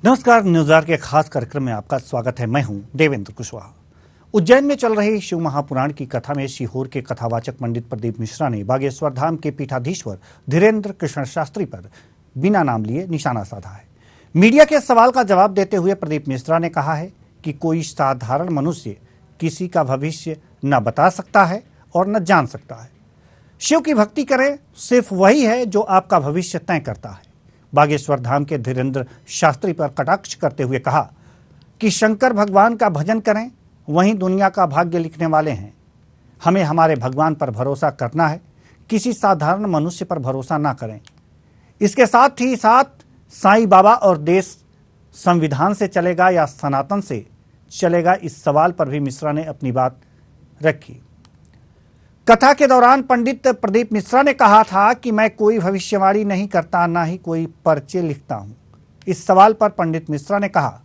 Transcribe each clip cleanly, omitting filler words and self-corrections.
नमस्कार, न्यूज़ के खास कार्यक्रम में आपका स्वागत है। मैं हूं देवेंद्र कुशवाहा। उज्जैन में चल रही शिव महापुराण की कथा में सीहोर के कथावाचक पंडित प्रदीप मिश्रा ने बागेश्वर धाम के पीठाधीश्वर धीरेन्द्र कृष्ण शास्त्री पर बिना नाम लिए निशाना साधा है। मीडिया के सवाल का जवाब देते हुए प्रदीप मिश्रा ने कहा है कि कोई साधारण मनुष्य किसी का भविष्य न बता सकता है और न जान सकता है। शिव की भक्ति करें, सिर्फ वही है जो आपका भविष्य तय करता है। बागेश्वर धाम के धीरेन्द्र शास्त्री पर कटाक्ष करते हुए कहा कि शंकर भगवान का भजन करें, वहीं दुनिया का भाग्य लिखने वाले हैं। हमें हमारे भगवान पर भरोसा करना है, किसी साधारण मनुष्य पर भरोसा ना करें। इसके साथ ही साथ साईं बाबा और देश संविधान से चलेगा या सनातन से चलेगा, इस सवाल पर भी मिश्रा ने अपनी बात रखी। कथा के दौरान पंडित प्रदीप मिश्रा ने कहा था कि मैं कोई भविष्यवाणी नहीं करता, ना ही कोई पर्चे लिखता हूं। इस सवाल पर पंडित मिश्रा ने कहा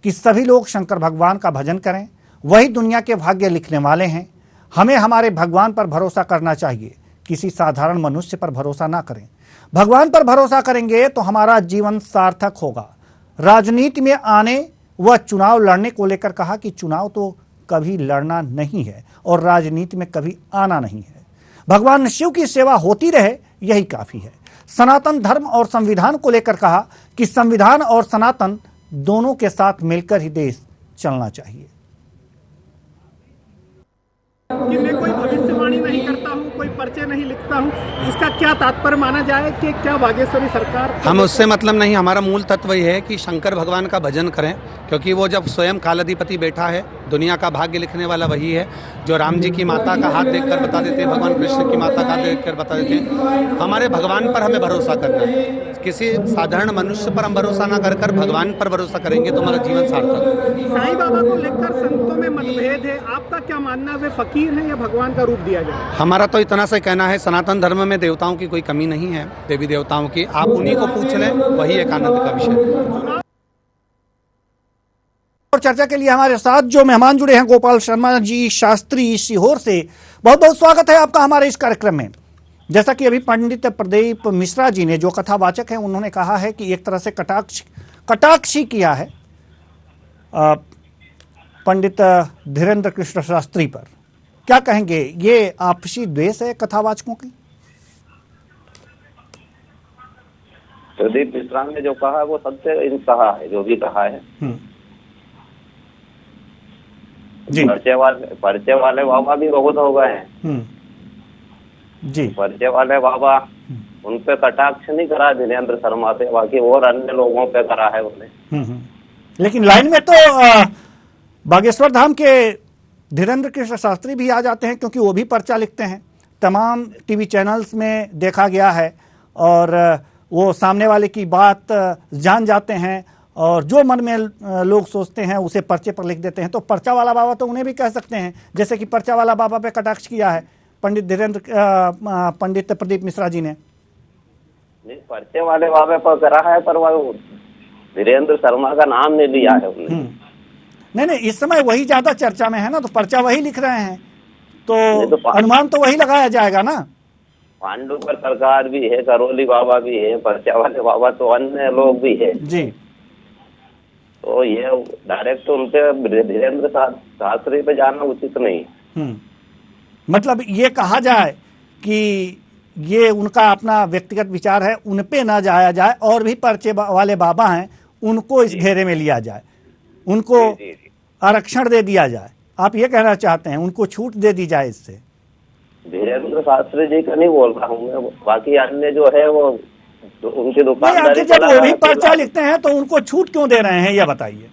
कि सभी लोग शंकर भगवान का भजन करें, वही दुनिया के भाग्य लिखने वाले हैं। हमें हमारे भगवान पर भरोसा करना चाहिए, किसी साधारण मनुष्य पर भरोसा ना करें। भगवान पर भरोसा करेंगे तो हमारा जीवन सार्थक होगा। राजनीति में आने व चुनाव लड़ने को लेकर कहा कि चुनाव तो कभी लड़ना नहीं है और राजनीति में कभी आना नहीं है। भगवान शिव की सेवा होती रहे, यही काफी है। सनातन धर्म और संविधान को लेकर कहा कि संविधान और सनातन दोनों के साथ मिलकर ही देश चलना चाहिए। कि मैं कोई भविष्यवाणी नहीं करता हूं, कोई पर्चे नहीं लिखता हूं, इसका क्या तात्पर्य माना जाए कि क्या बागेश्वरी सरकार? हम उससे मतलब नहीं, हमारा मूल तत्व ये है कि शंकर भगवान का भजन करें, क्योंकि वो जब स्वयं कालाधिपति बैठा है, दुनिया का भाग्य लिखने वाला वही है। जो राम जी की माता का हाथ देखकर बता देते हैं, भगवान कृष्ण की माता का देखकर बता देते हैं। हमारे भगवान पर हमें भरोसा करना है। किसी साधारण मनुष्य पर हम भरोसा ना कर भगवान पर भरोसा करेंगे तो हमारा जीवन सार्थक। साईं बाबा को लेकर संतों में मतभेद है, आपका क्या मानना है? वे फकीर हैं या भगवान का रूप दिया जाए? हमारा तो इतना सा कहना है, सनातन धर्म में देवताओं की कोई कमी नहीं है, देवी देवताओं की। आप उन्हीं को पूछ लें, वही एक आनंद का विषय। और चर्चा के लिए हमारे साथ जो मेहमान जुड़े हैं, गोपाल शर्मा जी शास्त्री सीहोर से, बहुत बहुत स्वागत है आपका हमारे इस कार्यक्रम में। जैसा कि अभी पंडित प्रदीप मिश्रा जी ने, जो कथावाचक हैं, उन्होंने कहा है कि एक तरह से कटाक्ष ही किया है पंडित धीरेन्द्र कृष्ण शास्त्री पर। क्या कहेंगे, ये आपसी द्वेष है कथावाचकों की? प्रदीप मिश्रा ने जो कहा है वो सत्य कहा है, जो भी कहा है। जी। पर्चे वाले बाबा भी बहुत हो गए हैं। जी। पर्चे वाले बाबा, उन पे कटाक्ष नहीं करा धीरेन्द्र शर्मा पे, बाकी और अन्य लोगों पे करा है उन्हें। लेकिन लाइन में तो बागेश्वर धाम के धीरेन्द्र कृष्ण शास्त्री भी आ जाते हैं, क्योंकि वो भी पर्चा लिखते हैं। तमाम टीवी चैनल्स में देखा गया है और वो सामने वाले की बात जान जाते हैं और जो मन में लोग सोचते हैं उसे पर्चे पर लिख देते हैं। तो पर्चा वाला बाबा तो उन्हें भी कह सकते हैं, जैसे कि पर्चा वाला बाबा पे कटाक्ष किया है पंडित प्रदीप मिश्रा जी ने। नहीं, पर्चे वाले बाबा पर करा है, पर वो धीरेन्द्र शर्मा का नाम नहीं लिया है उन्होंने। नहीं, इस समय वही ज्यादा चर्चा में है ना, तो पर्चा वही लिख रहे हैं, तो अनुमान तो वही लगाया जाएगा ना। पांडुपर सरकार भी है, करोली बाबा भी है, पर्चा वाले बाबा तो अन्य लोग भी है जी। तो ये डायरेक्ट तो उनके धीरेन्द्र शास्त्री पे जाना उचित नहीं। मतलब ये कहा जाए कि ये उनका अपना व्यक्तिगत विचार है, उन पे ना जाया जाए, और भी पर्चे वाले बाबा हैं उनको इस घेरे में लिया जाए, उनको आरक्षण दे दिया जाए। आप ये कहना चाहते हैं, उनको छूट दे दी जाए इससे? धीरेन्द्र शास्त्री जी का नहीं बोल रहा हूँ मैं, बाकी अन्य जो है वो उनकी दुकानदारी। जब वो भी पर्चा लिखते हैं तो उनको छूट क्यों दे रहे हैं, ये बताइए।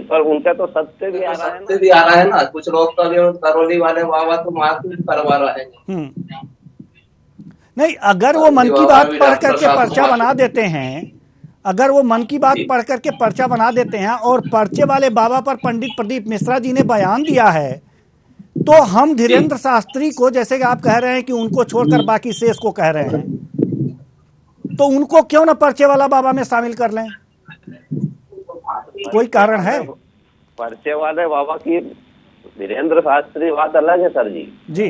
पर उनका तो सत्य भी आ रहा है ना। कुछ लोग तो करोली वाले बाबा तो मारपीट करवा रहे हैं। नहीं, अगर वो मन की बात पढ़ करके पर्चा बना देते हैं, अगर वो मन की बात पढ़ करके पर्चा बना देते हैं और पर्चे वाले बाबा पर पंडित प्रदीप मिश्रा जी ने बयान दिया है, तो हम धीरेन्द्र शास्त्री को, जैसे कि आप कह रहे हैं कि उनको छोड़कर बाकी शेष को कह रहे हैं, तो उनको क्यों ना पर्चे वाला बाबा में शामिल कर लें? कोई कारण है? पर्चे वाले बाबा की धीरेन्द्र शास्त्री बात अलग है सर जी। जी।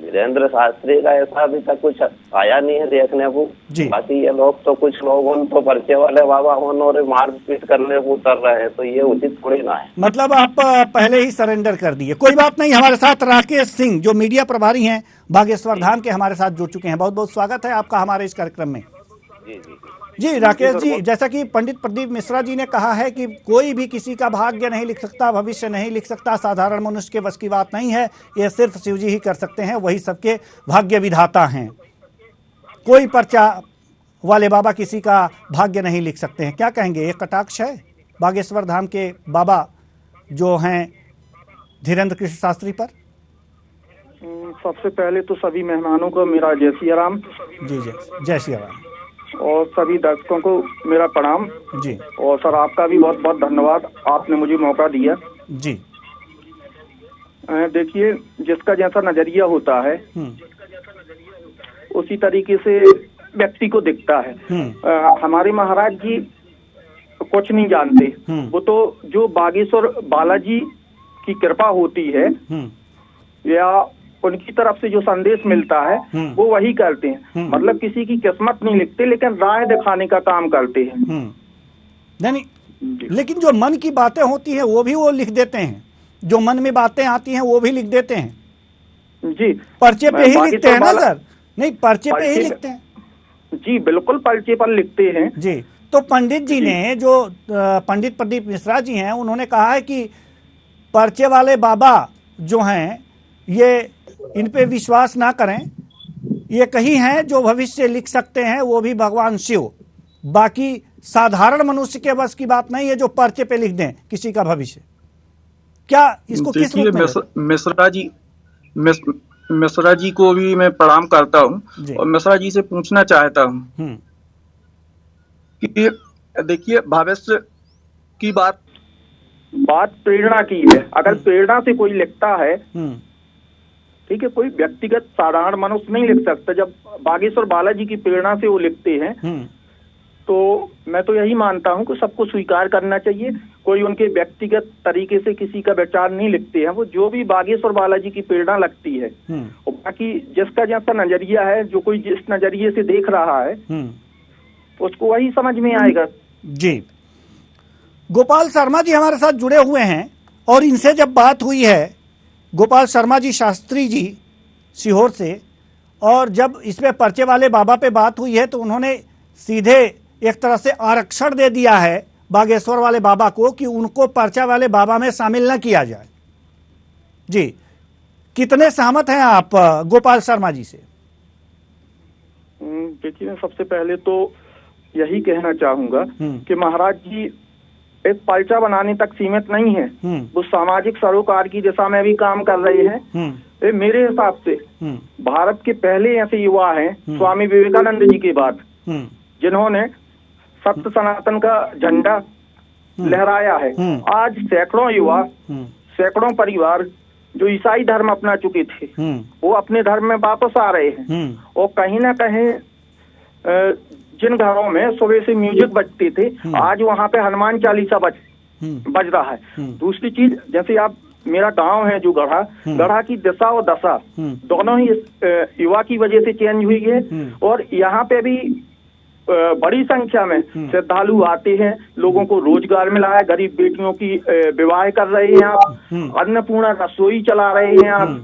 धीरेन्द्र शास्त्री का ऐसा अभी तक कुछ आया नहीं है देखने को जी। बाकी ये लोग तो कुछ लोग उन तो पर्चे वाले बाबा और मारपीट करने को उतर रहे हैं, तो ये उचित थोड़ी ना है। मतलब आप पहले ही सरेंडर कर दिए। कोई बात नहीं, हमारे साथ राकेश सिंह जो मीडिया प्रभारी हैं बागेश्वर धाम के, हमारे साथ जुड़ चुके हैं। बहुत बहुत स्वागत है आपका हमारे इस कार्यक्रम में। जी जी जी राकेश जी, जैसा कि पंडित प्रदीप मिश्रा जी ने कहा है कि कोई भी किसी का भाग्य नहीं लिख सकता, भविष्य नहीं लिख सकता, साधारण मनुष्य के बस की बात नहीं है, ये सिर्फ शिव जी ही कर सकते हैं, वही सबके भाग्य विधाता हैं। कोई पर्चा वाले बाबा किसी का भाग्य नहीं लिख सकते हैं। क्या कहेंगे, ये कटाक्ष है बागेश्वर धाम के बाबा जो हैं धीरेन्द्र कृष्ण शास्त्री पर? सबसे पहले तो सभी मेहमानों को मेरा जय सिया राम। जी जय सिया राम। और सभी दर्शकों को मेरा प्रणाम जी। और सर आपका भी बहुत बहुत धन्यवाद, आपने मुझे मौका दिया। जी देखिए, जिसका जैसा नजरिया होता है उसी तरीके से व्यक्ति को दिखता है। हमारे महाराज जी कुछ नहीं जानते, वो तो जो बागेश्वर बालाजी की कृपा होती है या उनकी तरफ से जो संदेश मिलता है वो वही करते हैं। मतलब किसी की किस्मत नहीं लिखते, लेकिन राह दिखाने का काम करते हैं। नहीं, लेकिन जो मन की बातें होती है वो भी वो लिख देते हैं, जो मन में बातें आती हैं वो भी लिख देते हैं। जी, पर्चे पे ही लिखते हैं ना सर? नहीं, पर्चे पे ही लिखते हैं। जी बिल्कुल, पर्चे पर लिखते हैं। जी, तो पंडित जी ने जो पंडित प्रदीप मिश्रा जी हैं उन्होंने कहा है कि पर्चे वाले बाबा जो हैं ये इन पे विश्वास ना करें, ये कहीं हैं जो भविष्य लिख सकते हैं वो भी भगवान शिव, बाकी साधारण मनुष्य के बस की बात नहीं है जो पर्चे पे लिख दें किसी का भविष्य। क्या इसको किस रूप में? मिश्रा जी को भी मैं प्रणाम करता हूँ और मिश्रा जी से पूछना चाहता हूँ कि देखिए, भविष्य की बात प्रेरणा की है। अगर प्रेरणा से कोई लिखता है, ठीक है, कोई व्यक्तिगत साधारण मनुष्य नहीं लिख सकता। जब बागेश्वर बालाजी की प्रेरणा से वो लिखते हैं तो मैं तो यही मानता हूं कि सबको स्वीकार करना चाहिए। कोई उनके व्यक्तिगत तरीके से किसी का विचार नहीं लिखते हैं, वो जो भी बागेश्वर बालाजी की प्रेरणा लगती है। और बाकी जिसका जैसा नजरिया है, जो कोई जिस नजरिए से देख रहा है उसको वही समझ में आएगा। जी, गोपाल शर्मा जी हमारे साथ जुड़े हुए हैं और इनसे जब बात हुई है, गोपाल शर्मा जी शास्त्री जी सीहोर से, और जब इसमें पर्चे वाले बाबा पे बात हुई है तो उन्होंने सीधे एक तरह से आरक्षण दे दिया है बागेश्वर वाले बाबा को कि उनको पर्चा वाले बाबा में शामिल न किया जाए। जी, कितने सहमत हैं आप गोपाल शर्मा जी से? देखिए, मैं सबसे पहले तो यही कहना चाहूंगा कि महाराज जी एक पर्चा बनाने तक सीमित नहीं है, वो सामाजिक सरोकार की दिशा में भी काम कर रहे हैं। मेरे हिसाब से भारत के पहले ऐसे युवा हैं स्वामी विवेकानंद जी के बाद, जिन्होंने सत्य सनातन का झंडा लहराया है। आज सैकड़ों युवा, सैकड़ों परिवार जो ईसाई धर्म अपना चुके थे वो अपने धर्म में वापस आ रहे हैं। और कहीं ना कहीं जिन घरों में सुबह से म्यूजिक बजते थे, आज वहाँ पे हनुमान चालीसा बज रहा है। दूसरी चीज, जैसे आप, मेरा गांव है जो गढ़ा की दिशा और दशा दोनों ही युवा की वजह से चेंज हुई है। और यहाँ पे भी बड़ी संख्या में श्रद्धालु आते हैं, लोगों को रोजगार मिला है, गरीब बेटियों की विवाह कर रहे हैं आप, अन्नपूर्णा रसोई चला रहे हैं आप,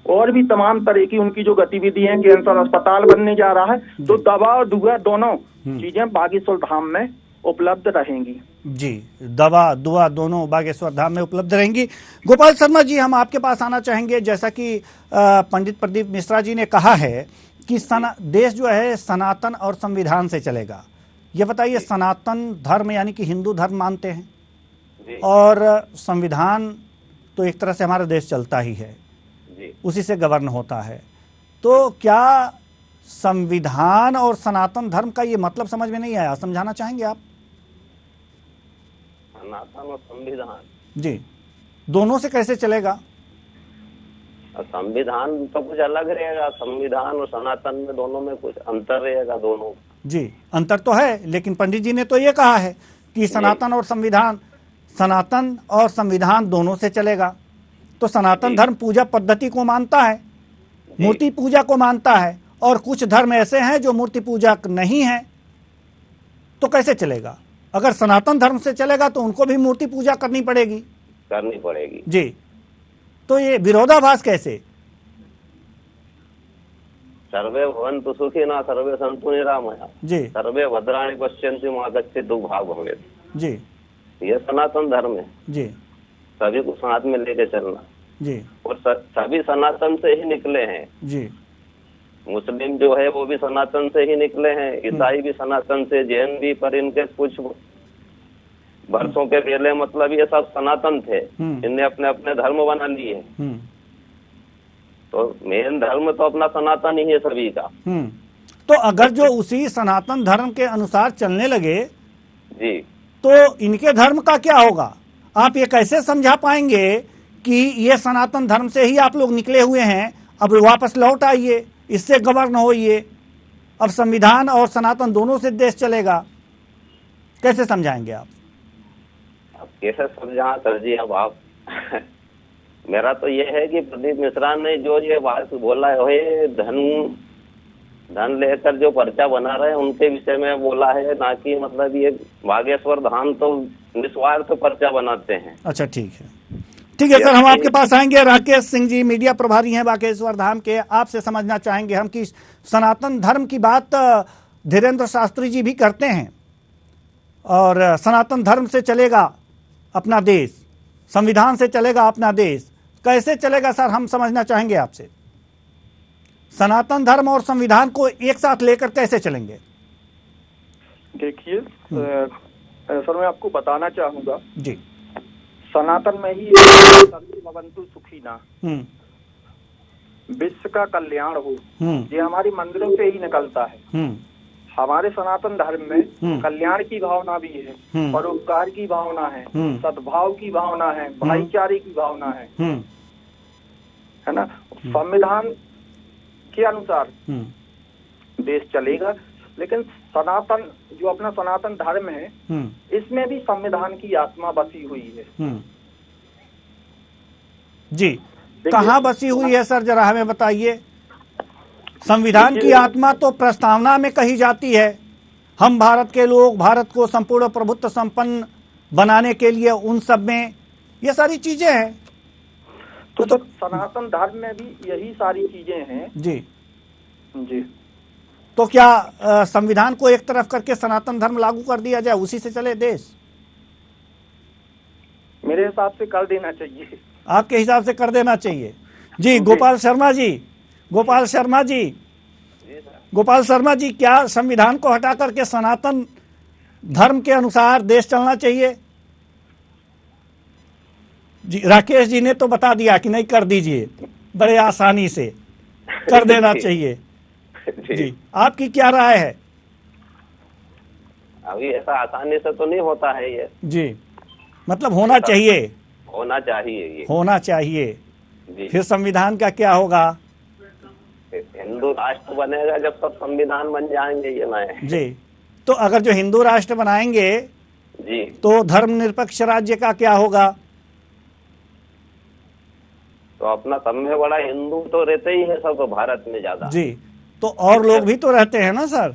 और भी तमाम तरह की उनकी जो गतिविधि है, कैंसर अस्पताल बनने जा रहा है। तो दवा और दुआ दोनों चीजें बागेश्वर धाम में उपलब्ध रहेंगी। जी, दवा दुआ दोनों बागेश्वर धाम में उपलब्ध रहेंगी। गोपाल शर्मा जी, हम आपके पास आना चाहेंगे। जैसा कि पंडित प्रदीप मिश्रा जी ने कहा है कि देश जो है सनातन और संविधान से चलेगा। ये बताइए, सनातन धर्म यानी कि हिंदू धर्म मानते हैं और संविधान तो एक तरह से हमारा देश चलता ही है, उसी से गवर्न होता है। तो क्या संविधान और सनातन धर्म का ये मतलब समझ में नहीं आया? समझाना चाहेंगे आप? सनातन और संविधान, जी, दोनों से कैसे चलेगा? संविधान तो कुछ अलग रहेगा, संविधान और सनातन में दोनों में कुछ अंतर रहेगा। दोनों, जी, अंतर तो है, लेकिन पंडित जी ने तो ये कहा है कि सनातन और संविधान दोनों से चलेगा। तो सनातन धर्म पूजा पद्धति को मानता है, मूर्ति पूजा को मानता है, और कुछ धर्म ऐसे हैं जो मूर्ति पूजा नहीं है। तो कैसे चलेगा? अगर सनातन धर्म से चलेगा तो उनको भी मूर्ति पूजा करनी पड़ेगी जी। तो ये विरोधाभास कैसे? सर्वे भवन्तु सुखिनः सर्वे सन्तु निरामया जी, सर्वे भद्राणि पश्यन्तु मा कश्चित् दुर्भाग् भवेत् जी, ये सनातन धर्म है। जी, सभी को साथ में लेके चलना जी, और सभी सनातन से ही निकले हैं। जी, मुस्लिम जो है वो भी सनातन से ही निकले हैं, ईसाई भी सनातन से, जैन भी, पर इनके कुछ वर्षों के पहले मतलब ये सब सनातन थे, इनने अपने अपने धर्म बना लिए। तो मेन धर्म तो अपना सनातन ही है सभी का। तो अगर जो उसी सनातन धर्म के अनुसार चलने लगे जी, तो इनके धर्म का क्या होगा? आप ये कैसे समझा पाएंगे कि ये सनातन धर्म से ही आप लोग निकले हुए हैं, अब वापस लौट आइए, इससे गवर्न होइए, अब संविधान और सनातन दोनों से देश चलेगा? कैसे समझाएंगे आप? अब कैसे समझा सर जी? अब आप मेरा तो ये है कि प्रदीप मिश्रा ने जो ये बात बोला है, धन लेकर जो पर्चा बना रहे हैं उनके विषय में बोला है, ना कि मतलब ये बागेश्वर धाम तो निस्वार्थ पर्चा बनाते हैं। अच्छा, ठीक है, ठीक है सर, हम आपके पास आएंगे। राकेश सिंह जी मीडिया प्रभारी हैं बागेश्वर धाम के, आपसे समझना चाहेंगे हम कि सनातन धर्म की बात धीरेन्द्र शास्त्री जी भी करते हैं, और सनातन धर्म से चलेगा अपना देश, संविधान से चलेगा अपना देश। कैसे चलेगा सर, हम समझना चाहेंगे आपसे। सनातन धर्म और संविधान को एक साथ लेकर कैसे चलेंगे? देखिए सर, मैं आपको बताना चाहूंगा जी, सनातन में ही सर्वे भवन्तु सुखिनः, विश्व का कल्याण हो, ये हमारी मंदिरों से ही निकलता है। हमारे सनातन धर्म में कल्याण की भावना भी है, परोपकार की भावना है, सद्भाव की भावना है, भाईचारे की भावना है ना। संविधान के अनुसार देश चलेगा, लेकिन सनातन जो अपना सनातन धर्म है इसमें भी संविधान की आत्मा बसी हुई है। जी, कहाँ बसी हुई है सर, जरा हमें बताइए। संविधान की आत्मा तो प्रस्तावना में कही जाती है, हम भारत के लोग भारत को संपूर्ण प्रभुत्व संपन्न बनाने के लिए, उन सब में ये सारी चीजें हैं। तो सनातन धर्म में भी यही सारी चीजें हैं। जी जी, तो क्या संविधान को एक तरफ करके सनातन धर्म लागू कर दिया जाए, उसी से चले देश? मेरे हिसाब से कर देना चाहिए। आपके हिसाब से कर देना चाहिए। जी, गोपाल शर्मा जी, गोपाल शर्मा जी, गोपाल शर्मा जी, क्या संविधान को हटा करके सनातन धर्म के अनुसार देश चलना चाहिए? जी, राकेश जी ने तो बता दिया कि नहीं, कर दीजिए, बड़े आसानी से कर देना चाहिए। जी, आपकी क्या राय है? अभी ऐसा आसानी से तो नहीं होता है ये। जी, मतलब होना चाहिए, होना चाहिए, ये होना चाहिए। जी। फिर संविधान का क्या होगा? हिंदू राष्ट्र बनेगा जब सब संविधान बन जाएंगे ये नए। जी, तो अगर जो हिंदू राष्ट्र बनाएंगे जी, तो धर्मनिरपेक्ष राज्य का क्या होगा? तो अपना सब में बड़ा हिंदू तो रहते ही है सब भारत में ज्यादा। जी, तो और लोग भी तो रहते हैं ना सर।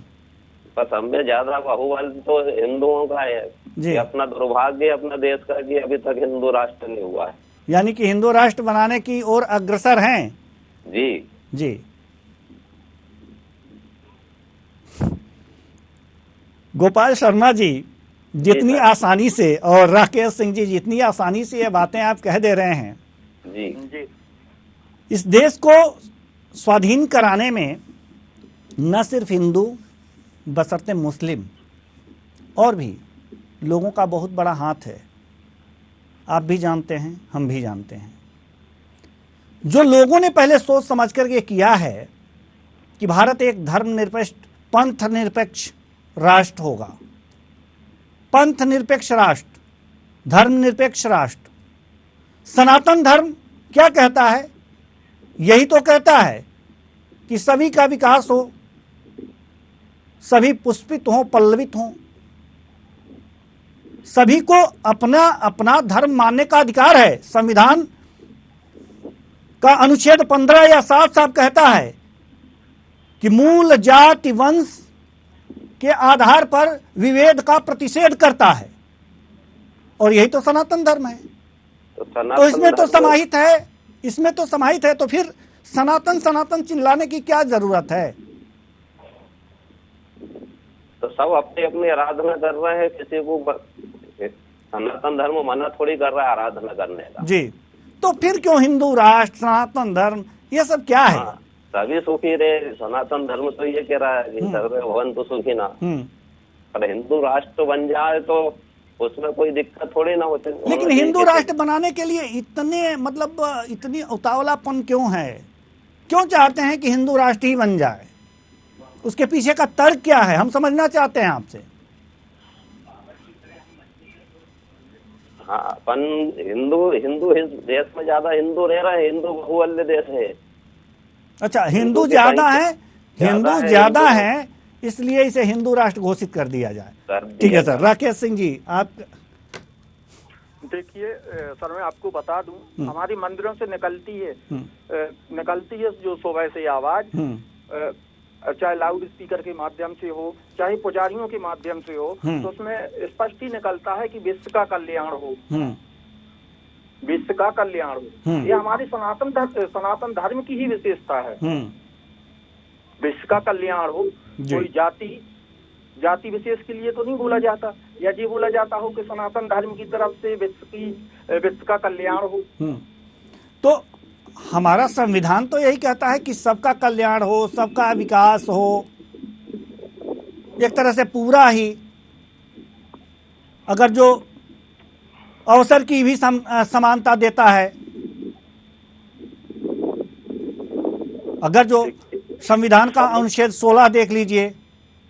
पर सब में ज्यादा बाहुबल तो हिंदुओं का है। जी, अपना दुर्भाग्य अपना देश का कि अभी तक हिंदू राष्ट्र नहीं हुआ है। यानी कि हिंदू राष्ट्र बनाने की ओर अग्रसर हैं। जी जी, गोपाल शर्मा जी जितनी आसानी से और राकेश सिंह जी जितनी आसानी से ये बातें आप कह दे रहे हैं, जी जी, इस देश को स्वाधीन कराने में न सिर्फ हिंदू बशर्ते मुस्लिम और भी लोगों का बहुत बड़ा हाथ है। आप भी जानते हैं, हम भी जानते हैं। जो लोगों ने पहले सोच समझ कर ये किया है कि भारत एक धर्मनिरपेक्ष, पंथ निरपेक्ष राष्ट्र होगा, पंथ निरपेक्ष राष्ट्र, धर्मनिरपेक्ष राष्ट्र। सनातन धर्म क्या कहता है? यही तो कहता है कि सभी का विकास हो, सभी पुष्पित हों, पल्लवित हों, सभी को अपना अपना धर्म मानने का अधिकार है। संविधान का अनुच्छेद 15 या 7 साफ कहता है कि मूल जाति वंश के आधार पर विभेद का प्रतिषेध करता है, और यही तो सनातन धर्म है। तो इसमें तो समाहित है, इसमें तो समाहित है, तो फिर सनातन सनातन चिल्लाने की क्या जरूरत है? तो सब अपनी अपनी आराधना कर रहे हैं, किसी को सनातन धर्म मना थोड़ी कर रहा है आराधना करने का। जी, तो फिर क्यों हिंदू राष्ट्र, सनातन धर्म, ये सब क्या है? हाँ, सभी सुखी रहे, सनातन धर्म तो ये कह रहा है कि सर्वे भवन्तु सुखिनः। पर हिंदू राष्ट्र बन जाए तो उसमें कोई दिक्कत थोड़ी ना होती। लेकिन हिंदू राष्ट्र बनाने के लिए इतने मतलब इतनी उतावलापन क्यों है? क्यों चाहते हैं कि हिंदू राष्ट्र ही बन जाए? उसके पीछे का तर्क क्या है, हम समझना चाहते हैं आपसे। हाँ, अपन हिंदू देश में ज्यादा हिंदू रह रहे हैं, हिंदू बहुल्य देश है। अच्छा, हिंदू ज्यादा है, हिंदू ज्यादा है, इसलिए इसे हिंदू राष्ट्र घोषित कर दिया जाए। ठीक है सर। राकेश सिंह जी, आप देखिए सर, मैं आपको बता दूं, हमारी मंदिरों से निकलती है जो सुबह से आवाज, चाहे लाउड स्पीकर के माध्यम से हो, चाहे पुजारियों के माध्यम से हो, तो उसमें स्पष्ट ही निकलता है कि विश्व का कल्याण हो, विश्व का कल्याण हो। ये हमारी सनातन धर्म की ही विशेषता है। विश्व का कल्याण हो, कोई जाति विशेष के लिए तो नहीं बोला जाता, या ये बोला जाता हो कि सनातन धर्म की तरफ से विश्व का कल्याण हो। तो हमारा संविधान तो यही कहता है कि सबका कल्याण हो, सबका विकास हो, एक तरह से पूरा ही। अगर जो अवसर की भी समानता देता है, अगर जो संविधान का अनुच्छेद 16 देख लीजिए,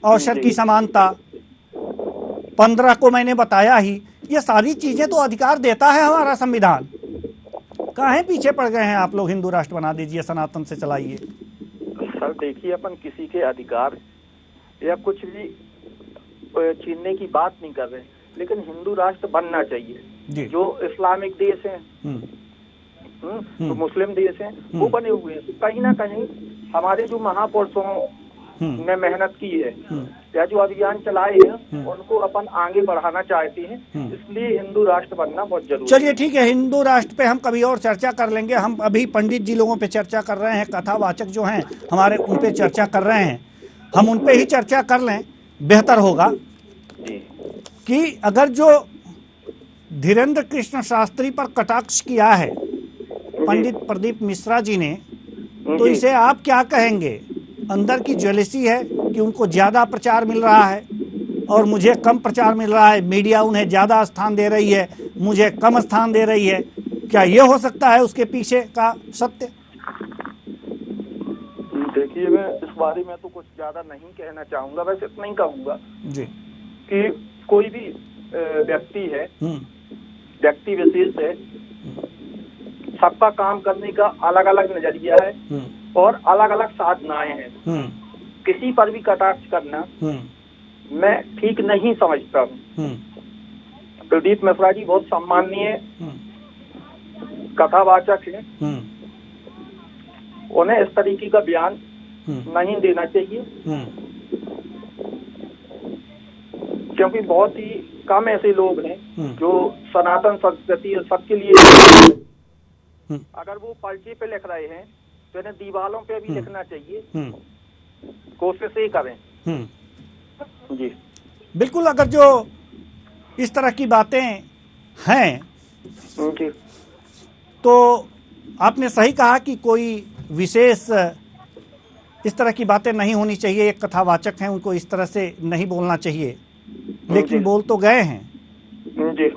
अवसर की समानता, 15 को मैंने बताया ही, ये सारी चीजें तो अधिकार देता है हमारा संविधान। काहे पीछे पड़ गए हैं आप लोग? हिंदू राष्ट्र बना दीजिए, सनातन से चलाइए। सर देखिए, अपन किसी के अधिकार या कुछ भी छीनने की बात नहीं कर रहे, लेकिन हिंदू राष्ट्र बनना चाहिए। जो इस्लामिक देश हैं, तो मुस्लिम देश हैं, वो बने हुए हैं। कहीं ना कहीं हमारे जो महापुरुषों ने मेहनत की है या जो अभियान चलाए हैं, उनको अपन आगे बढ़ाना चाहते हैं, इसलिए हिंदू राष्ट्र बनना बहुत जरूरी है। चलिए ठीक है, हिंदू राष्ट्र पे हम कभी और चर्चा कर लेंगे। हम अभी पंडित जी लोगों पे चर्चा कर रहे हैं, कथावाचक जो हैं हमारे, उन पे चर्चा कर रहे हैं। हम उन पे ही चर्चा कर लें, बेहतर होगा। कि अगर जो धीरेन्द्र कृष्ण शास्त्री पर कटाक्ष किया है पंडित प्रदीप मिश्रा जी ने, तो इसे आप क्या कहेंगे? अंदर की ज्वेलसी है कि उनको ज्यादा प्रचार मिल रहा है और मुझे कम प्रचार मिल रहा है, मीडिया उन्हें ज्यादा स्थान दे रही है, मुझे कम स्थान दे रही है, क्या ये हो सकता है उसके पीछे का सत्य? देखिए, मैं इस बारे में तो कुछ ज्यादा नहीं कहना चाहूंगा, बस इतना ही कहूंगा जी कि कोई भी व्यक्ति है, व्यक्ति विशेष है, सबका काम करने का अलग अलग नजरिया है और अलग अलग साधनाएं हैं। किसी पर भी कटाक्ष करना मैं ठीक नहीं समझता हूँ। प्रदीप मिश्रा जी बहुत सम्माननीय कथावाचक हैं, उन्हें इस तरीके का बयान नहीं देना चाहिए, क्योंकि बहुत ही कम ऐसे लोग हैं जो सनातन संस्कृति और सबके लिए, अगर वो पर्चे पे लिख रहे हैं तो इन्हें दीवारों पे भी लिखना चाहिए। कोशिश ही करें। जी बिल्कुल। अगर जो इस तरह की बातें हैं जी, तो आपने सही कहा कि कोई विशेष इस तरह की बातें नहीं होनी चाहिए। एक कथावाचक हैं, उनको इस तरह से नहीं बोलना चाहिए, लेकिन बोल तो गए हैं जी।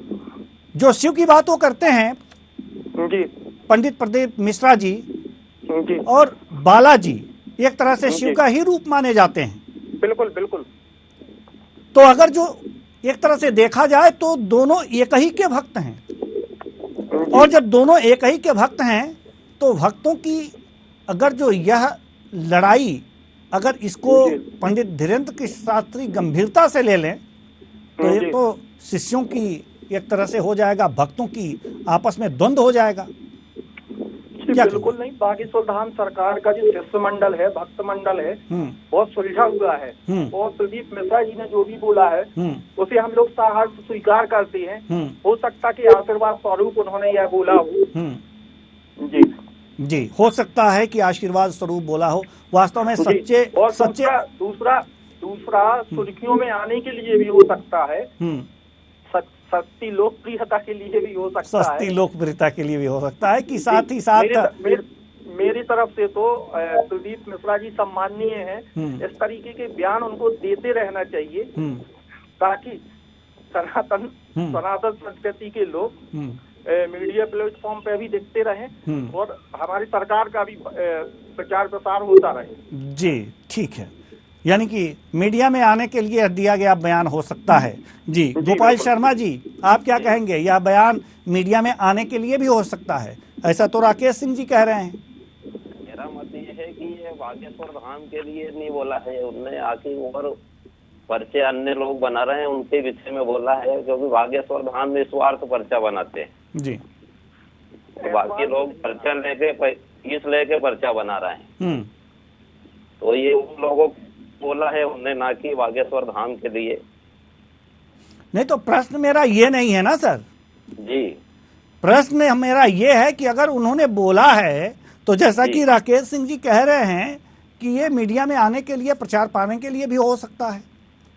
जो शिव की बात वो करते हैं जी, पंडित प्रदीप मिश्रा जी जी और बालाजी एक तरह से शिव का ही रूप माने जाते हैं। बिल्कुल बिल्कुल। तो अगर जो एक तरह से देखा जाए तो दोनों एक ही के भक्त हैं, और जब दोनों एक ही के भक्त हैं तो भक्तों की अगर जो यह लड़ाई, अगर इसको पंडित धीरेन्द्र कृष्ण शास्त्री गंभीरता से ले लें तो ये तो शिष्यों की एक तरह से हो जाएगा, भक्तों की आपस में द्वंद्व हो जाएगा। क्या बिल्कुल नहीं। बागेश्वर धाम सरकार का जो शिष्टमंडल है, भक्त मंडल है, बहुत सुलझा हुआ है। और प्रदीप मिश्रा जी ने जो भी बोला है उसे हम लोग सहर्ष स्वीकार करते हैं। हो सकता कि आशीर्वाद स्वरूप उन्होंने यह बोला हो। जी, हो सकता है कि आशीर्वाद स्वरूप बोला हो। वास्तव में सच्चे और सच्चे दूसरा सुर्खियों में आने के लिए भी हो सकता है, सस्ती लोकप्रियता के लिए भी हो सकता है, सस्ती लोकप्रियता के लिए भी हो सकता है कि साथ ही साथ मेरी तरफ से तो प्रदीप मिश्रा जी सम्माननीय हैं। इस तरीके के बयान उनको देते रहना चाहिए ताकि सनातन संस्कृति के लोग मीडिया प्लेटफॉर्म पे भी दिखते रहें और हमारी सरकार का भी प्रचार प्रसार होता रहे। जी, ठीक है। यानी कि मीडिया में आने के लिए दिया गया बयान हो सकता है। जी, गोपाल शर्मा जी, आप क्या कहेंगे? यह बयान मीडिया में आने के लिए भी हो सकता है, ऐसा तो राकेश सिंह जी कह रहे हैं। मेरा मत ये है कि ये बागेश्वर धाम के लिए नहीं बोला है, उनने आके और पर्चे अन्य लोग बना रहे हैं उनके विषय में बोला है, क्योंकि बागेश्वर धाम में स्वार्थ पर्चा बनाते हैं जी। तो बाकी लोग पर्चा लेके फीस लेके पर्चा बना रहे हैं। तो ये उन लोगों को बोला है उन्होंने, ना कि बागेश्वर धाम के लिए। नहीं तो प्रश्न मेरा ये नहीं है ना सर जी, प्रश्न मेरा ये है कि अगर उन्होंने बोला है तो जैसा कि राकेश सिंह जी कह रहे हैं कि ये मीडिया में आने के लिए, प्रचार पाने के लिए भी हो सकता है।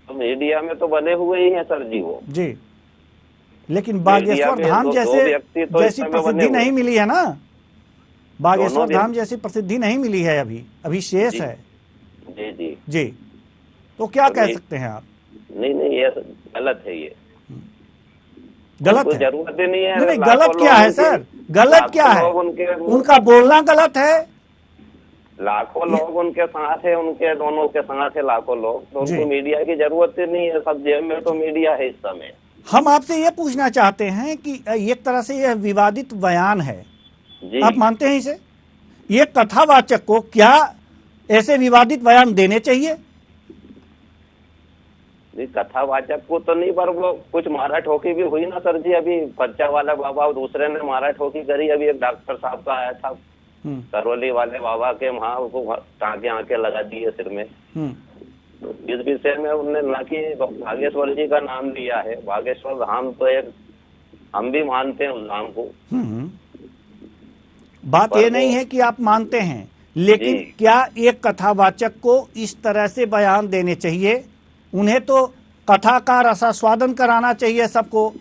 तो मीडिया में तो बने हुए ही हैं सर जी वो। जी, लेकिन बागेश्वर धाम जैसी प्रसिद्धि नहीं मिली है ना, बागेश्वर धाम जैसी प्रसिद्धि नहीं मिली है, अभी शेष है। जी जी जी, तो क्या कह सकते हैं आप? नहीं, ये गलत है, ये गलत है, जरूरत ही नहीं है। नहीं, गलत क्या है सर? गलत क्या है? उनका बोलना गलत है। लाखों लोग उनके साथ है, उनके दोनों के साथ है लाखों लोग, तो उनको मीडिया की जरूरत ही नहीं है। सब जेब में तो मीडिया है इस समय। हम आपसे ये पूछना चाहते हैं कि एक तरह से यह विवादित बयान है, आप मानते हैं इसे? ये कथावाचक को क्या ऐसे विवादित बयान देने चाहिए? कथावाचक को तो नहीं, पर वो कुछ मारा ठोकी भी हुई ना सर जी। अभी पर्चा वाला बाबा और दूसरे ने मारा ठोकी करी। अभी एक डॉक्टर साहब का आया था करौली वाले बाबा के, वहाँ उसको टाँके आके लगा दिए सिर में। तो इस विषय में उन्होंने ना कि बागेश्वर जी का नाम लिया है। बागेश्वर धाम तो एक हम भी मानते हैं उस धाम को। बात ये नहीं है कि आप मानते हैं, लेकिन क्या एक कथावाचक को इस तरह से बयान देने चाहिए? उन्हें तो कथा का रसास्वादन कराना चाहिए सबको।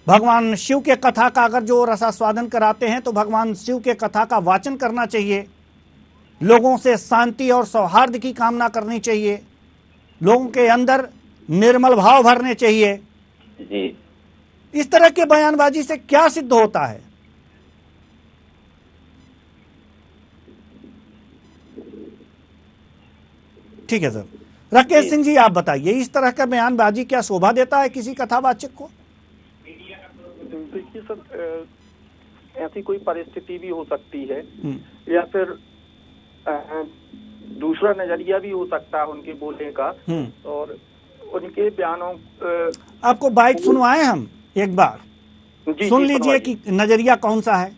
भगवान शिव के कथा का अगर जो रसास्वादन कराते हैं तो भगवान शिव के कथा का वाचन करना चाहिए। लोगों से शांति और सौहार्द की कामना करनी चाहिए। लोगों के अंदर निर्मल भाव भरने चाहिए। जी। इस तरह के बयानबाजी से क्या सिद्ध होता है? ठीक है सर। राकेश सिंह जी, आप बताइए, इस तरह का बयानबाजी क्या शोभा देता है किसी कथावाचक को? देखिए सर, ऐसी कोई परिस्थिति भी हो सकती है या फिर दूसरा नजरिया भी हो सकता है उनके बोलने का और उनके बयानों। आपको बाइट सुनवाएं हम एक बार, सुन लीजिए कि नजरिया कौन सा है।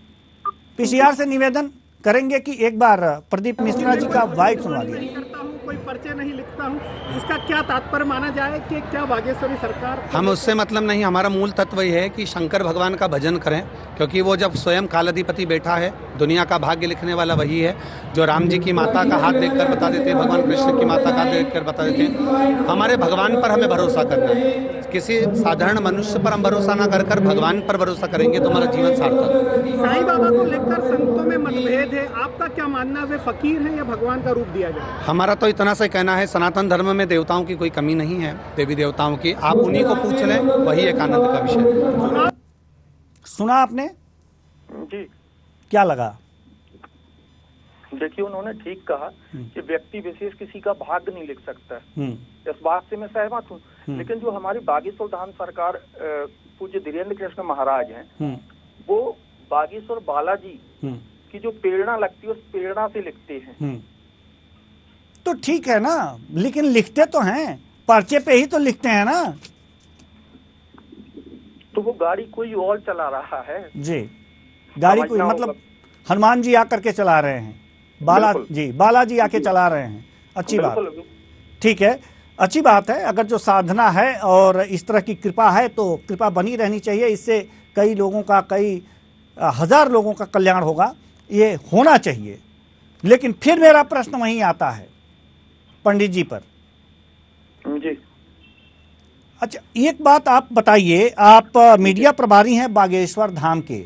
पीसीआर से निवेदन करेंगे कि एक बार प्रदीप मिश्रा जी का बाइट सुनवा दिए। कोई पर्चे नहीं लिखता हूँ, इसका क्या तात्पर्य माना जाए कि क्या बागेश्वरी सरकार? हम उससे मतलब नहीं, हमारा मूल तत्व ये है कि शंकर भगवान का भजन करें, क्योंकि वो जब स्वयं कालाधिपति बैठा है, दुनिया का भाग्य लिखने वाला वही है। जो राम जी की माता का हाथ देखकर बता देते हैं, भगवान कृष्ण की माता का देखकर बता देते हैं। हमारे भगवान पर हमें भरोसा करना है। किसी साधारण मनुष्य पर हम भरोसा ना कर भगवान पर भरोसा करेंगे तो हमारा जीवन सार्थक। साईं बाबा को लेकर संतों में मतभेद है, आपका क्या मानना? वे फकीर हैं या भगवान का रूप दिया जाए? हमारा तो इतना सा कहना है, सनातन धर्म में देवताओं की कोई कमी नहीं है, देवी देवताओं की। आप उन्हीं को पूछ लें, वही एक आनंद का विषय। सुना आपने जी? क्या लगा? देखिए, उन्होंने ठीक कहा कि व्यक्ति विशेष किसी का भाग्य नहीं लिख सकता। इस बात से मैं सहमत हूँ, लेकिन जो हमारी बागेश्वर धाम सरकार पूज्य धीरेन्द्र कृष्ण महाराज हैं, वो बागेश्वर बालाजी की जो प्रेरणा लगती है उस प्रेरणा से लिखते हैं। तो ठीक है ना, लेकिन लिखते तो हैं, पर्चे पे ही तो लिखते हैं ना। तो वो गाड़ी कोई और चला रहा है। जी, गाड़ी कोई मतलब हनुमान जी आकर के चला रहे हैं, बालाजी आके चला रहे हैं। अच्छी बात, ठीक है, अच्छी बात है। अगर जो साधना है और इस तरह की कृपा है तो कृपा बनी रहनी चाहिए। इससे कई लोगों का, कई हजार लोगों का कल्याण होगा, ये होना चाहिए। लेकिन फिर मेरा प्रश्न वहीं आता है पंडित जी पर। जी अच्छा, एक बात आप बताइए, आप मीडिया प्रभारी हैं बागेश्वर धाम के।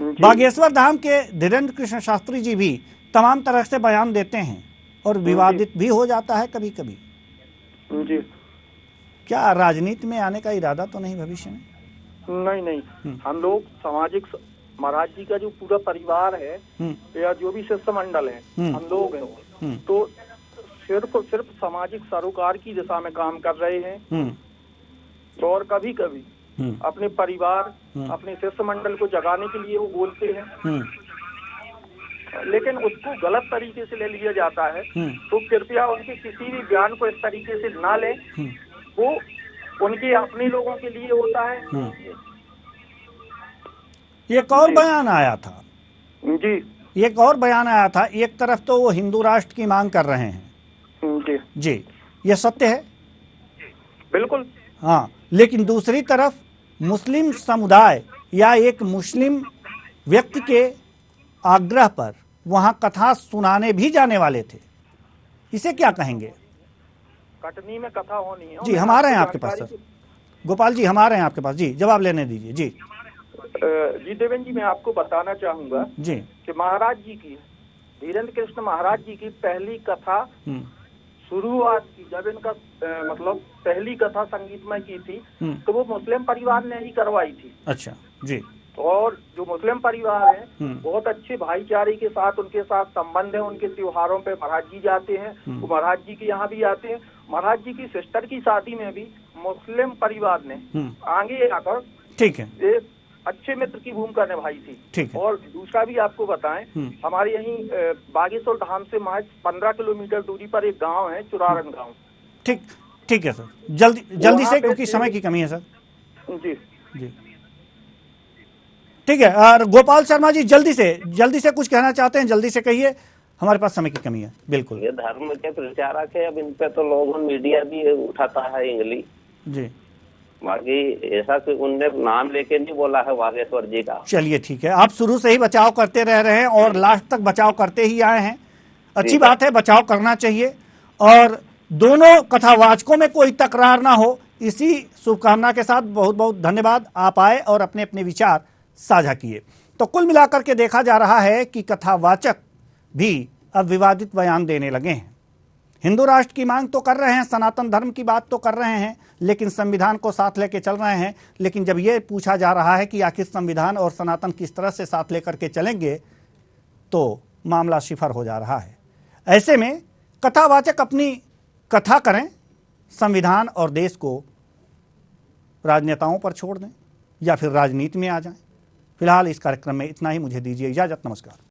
बागेश्वर धाम के धीरेन्द्र कृष्ण शास्त्री जी भी तमाम तरह से बयान देते हैं और विवादित भी हो जाता है कभी कभी। जी, क्या राजनीति में आने का इरादा तो नहीं भविष्य में? नहीं, हम लोग सामाजिक, महाराज जी का जो पूरा परिवार है या जो भी शिष्टमंडल है, हम लोग हैं, तो सिर्फ सामाजिक सरोकार की दिशा में काम कर रहे हैं। और कभी कभी अपने परिवार, अपने शिष्टमंडल को जगाने के लिए वो बोलते हैं, लेकिन उसको गलत तरीके से ले लिया जाता है। तो कृपया उनके किसी भी बयान को इस तरीके से ना लें, वो उनके अपने लोगों के लिए होता है। एक और बयान आया था जी, एक और बयान आया था। एक तरफ तो वो हिंदू राष्ट्र की मांग कर रहे हैं जी, ये सत्य है, बिल्कुल। हाँ, लेकिन दूसरी तरफ मुस्लिम समुदाय या एक मुस्लिम व्यक्ति के आग्रह पर वहां कथा सुनाने भी जाने वाले थे। इसे क्या कहेंगे? कटनी में कथा होनी है जी, हम आ रहे हैं आपके पास सर, गोपाल जी हम आ रहे हैं आपके पास। जी, जवाब लेने दीजिए। जी जी देवेंद्र जी, मैं आपको बताना चाहूंगा जी कि महाराज जी की, धीरेन्द्र कृष्ण महाराज जी की पहली कथा शुरुआत की, जब इनका मतलब पहली कथा संगीतमय की थी, तो वो मुस्लिम परिवार ने ही करवाई थी। अच्छा जी। और जो मुस्लिम परिवार है, बहुत अच्छे भाईचारे के साथ उनके साथ संबंध है। उनके त्योहारों पे महाराज जी जाते हैं, वो महाराज जी के यहाँ भी आते हैं। महाराज जी की सिस्टर की शादी में भी मुस्लिम परिवार ने आगे आकर, ठीक है, एक अच्छे मित्र की भूमिका निभाई थी। ठीक है। और दूसरा भी आपको बताएं, हमारे यहीं बागेश्वर धाम से महज 15 किलोमीटर दूरी पर एक गांव है, चुरारन गांव। ठीक है सर, जल्दी से, क्योंकि समय की कमी है सर। जी जी, ठीक है। और गोपाल शर्मा जी जल्दी से कुछ कहना चाहते हैं, जल्दी से कहिए, हमारे पास समय की कमी है। बिल्कुल, ये धर्म के प्रचारक है, अब इन पे तो लोगों मीडिया भी उठाता है इंग्लिश जी। बाकी ऐसा कि उनने नाम लेके नहीं बोला है बागेश्वर जी का। चलिए ठीक है, आप शुरू से ही बचाव करते रह रहे हैं और लास्ट तक बचाव करते ही आए हैं। अच्छी बात है, बचाव करना चाहिए और दोनों कथावाचकों में कोई तकरार ना हो, इसी शुभकामना के साथ बहुत बहुत धन्यवाद। आप आए और अपने अपने विचार साझा किए। तो कुल मिलाकर के देखा जा रहा है कि कथावाचक भी अब विवादित बयान देने लगे हैं। हिंदू राष्ट्र की मांग तो कर रहे हैं, सनातन धर्म की बात तो कर रहे हैं, लेकिन संविधान को साथ लेके चल रहे हैं। लेकिन जब ये पूछा जा रहा है कि आखिर संविधान और सनातन किस तरह से साथ लेकर के चलेंगे, तो मामला शिफर हो जा रहा है। ऐसे में कथावाचक अपनी कथा करें, संविधान और देश को राजनेताओं पर छोड़ दें या फिर राजनीति में आ जाएं। फिलहाल इस कार्यक्रम में इतना ही, मुझे दीजिए इजाजत, नमस्कार।